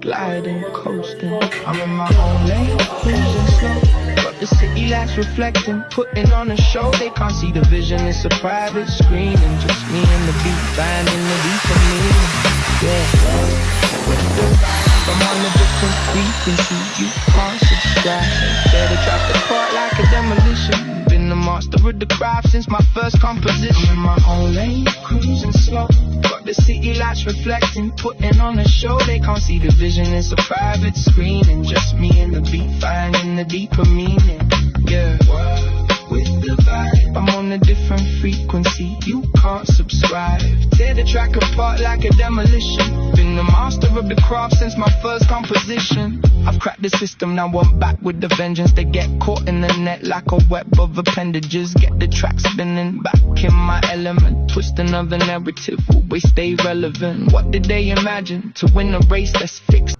gliding, coasting. I'm in my own lane, cruising slow. But the city lights reflecting, putting on a show. They can't see the vision, it's a private screen. And just me and the beat, finding the deeper meaning. Yeah, with the vibe, I'm on a different frequency. You can't subscribe. Tear the track apart like a demolition. Been the master of the craft since my first composition. I'm in my own lane, cruising slow. Got the city lights reflecting, putting on a show. They can't see the vision, it's a private screen. And just me and the beat, finding the deeper meaning. Yeah, with the vibe, I'm on a different frequency. You can't subscribe. Tear the track apart like a demolition. Been the master of the craft since my first composition. I've cracked the system, now I'm back with the vengeance. They get caught in the net like a web of appendages. Get the track spinning, back in my element. Twist another narrative, always stay relevant. What did they imagine? To win a race that's fixed.